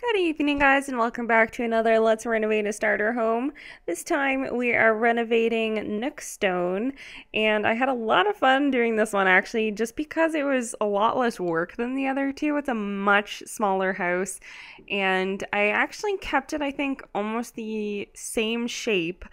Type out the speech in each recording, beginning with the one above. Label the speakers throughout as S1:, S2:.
S1: Good evening, guys, and welcome back to another Let's Renovate a Starter Home. This time we are renovating Nookstone, and I had a lot of fun doing this one actually, just because it was a lot less work than the other two. It's a much smaller house, and I actually kept it, I think, almost the same shape.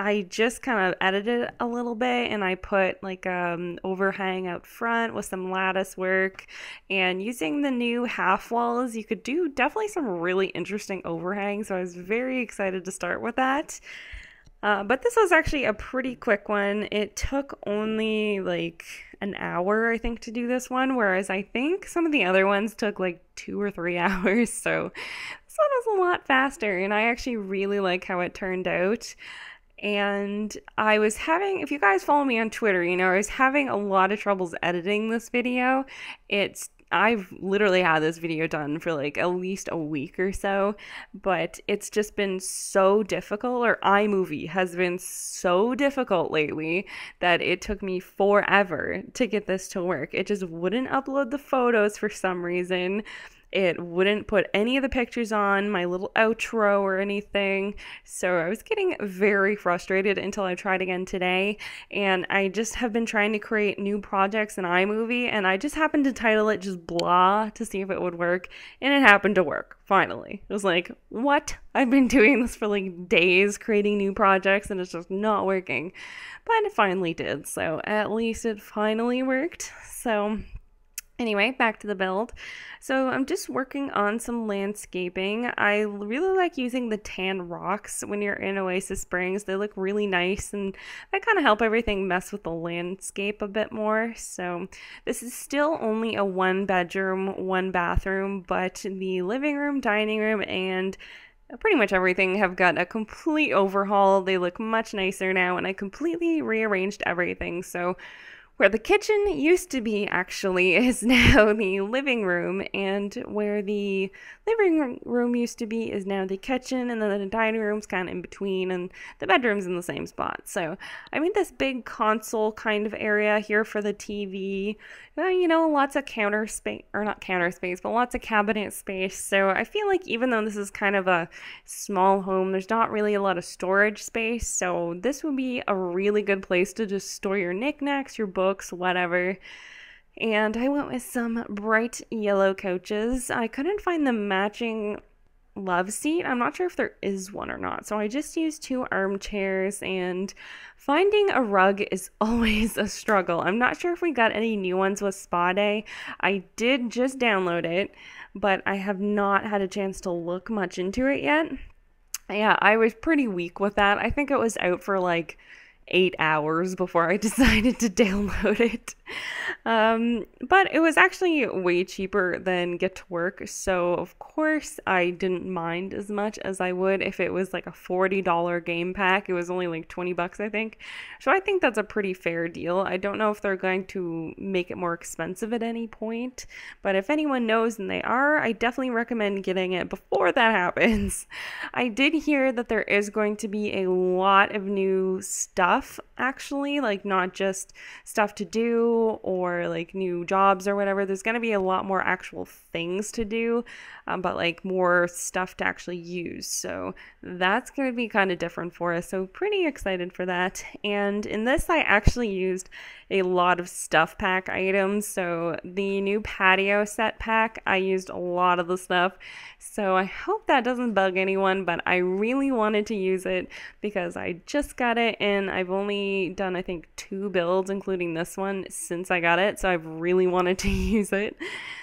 S1: I just kind of edited it a little bit and I put like overhang out front with some lattice work, and using the new half walls you could do definitely some really interesting overhang, so I was very excited to start with that. But this was actually a pretty quick one. It took only like an hour, I think, to do this one, whereas I think some of the other ones took like 2 or 3 hours, so this one was a lot faster and I actually really like how it turned out. And I was having, if you guys follow me on Twitter, I was having a lot of troubles editing this video. I've literally had this video done for like at least a week or so, but it's just been so difficult, or iMovie has been so difficult lately that it took me forever to get this to work. It just wouldn't upload the photos for some reason. It wouldn't put any of the pictures on my little outro or anything. So I was getting very frustrated until I tried again today. And I just have been trying to create new projects in iMovie, and I just happened to title it just blah to see if it would work. And it happened to work, finally. It was like, what? I've been doing this for like days, creating new projects, and it's just not working. But it finally did. So at least it finally worked. So anyway, back to the build. So I'm just working on some landscaping. I really like using the tan rocks when you're in Oasis Springs. They look really nice, and they kind of help everything mess with the landscape a bit more. So this is still only a 1 bedroom, 1 bathroom, but the living room, dining room, and pretty much everything have got a complete overhaul. They look much nicer now, and I completely rearranged everything. So where the kitchen used to be actually is now the living room, and where the living room used to be is now the kitchen, and then the dining room's kind of in between, and the bedroom's in the same spot. So I made this big console kind of area here for the TV. Lots of counter space, or not counter space, but lots of cabinet space. So I feel like even though this is kind of a small home, there's not really a lot of storage space. So this would be a really good place to just store your knickknacks, your books, whatever. And I went with some bright yellow couches. I couldn't find the matching love seat. I'm not sure if there is one or not. So I just used 2 armchairs, and finding a rug is always a struggle. I'm not sure if we got any new ones with Spa Day. I did just download it, but I have not had a chance to look much into it yet. Yeah, I was pretty weak with that. I think it was out for like 8 hours before I decided to download it. But it was actually way cheaper than Get to Work, so of course I didn't mind as much as I would if it was like a $40 game pack. It was only like 20 bucks, I think. So I think that's a pretty fair deal. I don't know if they're going to make it more expensive at any point, but if anyone knows and they are, I definitely recommend getting it before that happens. I did hear that there is going to be a lot of new stuff, actually, like not just stuff to do or like new jobs or whatever. There's going to be a lot more actual things to do, but like more stuff to actually use. So that's going to be kind of different for us. So pretty excited for that. And in this, I actually used a lot of stuff pack items. So the new patio set pack, I used a lot of the stuff. So I hope that doesn't bug anyone, but I really wanted to use it because I just got it, and I've only done, I think, 2 builds, including this one, since I got it. So I've really wanted to use it.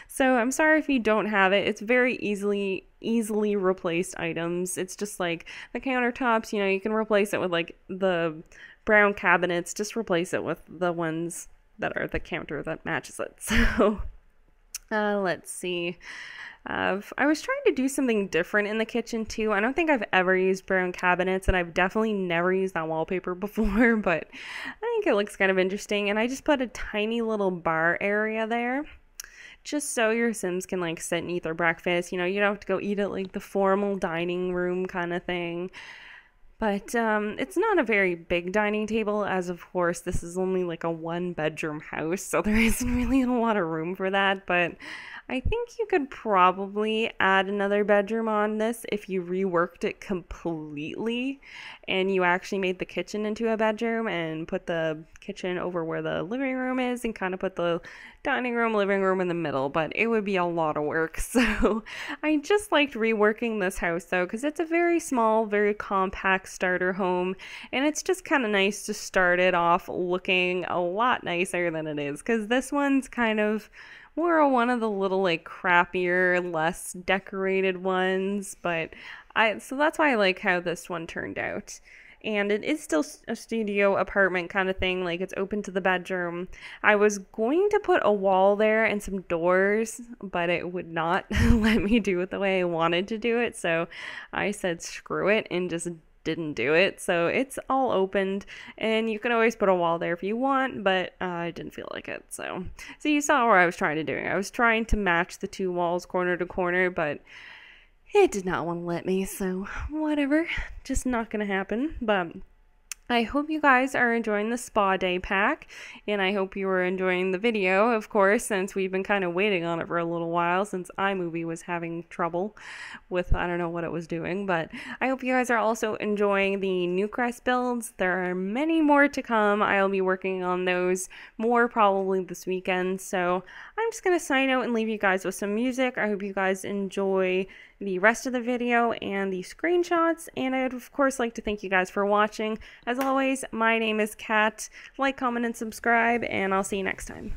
S1: So I'm sorry if you don't have it. It's very easily replaced items. It's just like the countertops, you can replace it with like the brown cabinets. Just replace it with the ones that are the counter that matches it. So let's see. I was trying to do something different in the kitchen too. I don't think I've ever used brown cabinets, and I've definitely never used that wallpaper before, but I think it looks kind of interesting. And I just put a tiny little bar area there, just so your Sims can like sit and eat their breakfast. You don't have to go eat at like the formal dining room kind of thing. But it's not a very big dining table, as of course this is only like a 1-bedroom house, so there isn't really a lot of room for that. But I think you could probably add another bedroom on this if you reworked it completely and you actually made the kitchen into a bedroom and put the kitchen over where the living room is and kind of put the dining room, living room in the middle, but it would be a lot of work. So I just liked reworking this house though, because it's a very small, very compact starter home, and it's just kind of nice to start it off looking a lot nicer than it is, because this one's kind of more one of the little like crappier, less decorated ones, but so that's why I like how this one turned out. And it is still a studio apartment kind of thing, like it's open to the bedroom. I was going to put a wall there and some doors, but it would not let me do it the way I wanted to do it, so I said screw it and just didn't do it. So it's all opened, and you can always put a wall there if you want, but I didn't feel like it. So you saw what I was trying to do. I was trying to match the two walls corner to corner, but it did not want to let me, so whatever, just not gonna happen. But I hope you guys are enjoying the spa day pack, and I hope you are enjoying the video, of course, since we've been kind of waiting on it for a little while, since iMovie was having trouble with, I don't know what it was doing. But I hope you guys are also enjoying the Newcrest builds. There are many more to come. I'll be working on those more probably this weekend, so I'm just going to sign out and leave you guys with some music. I hope you guys enjoy the rest of the video and the screenshots, and I'd of course like to thank you guys for watching. As always, my name is Kat. Like, comment, and subscribe, and I'll see you next time.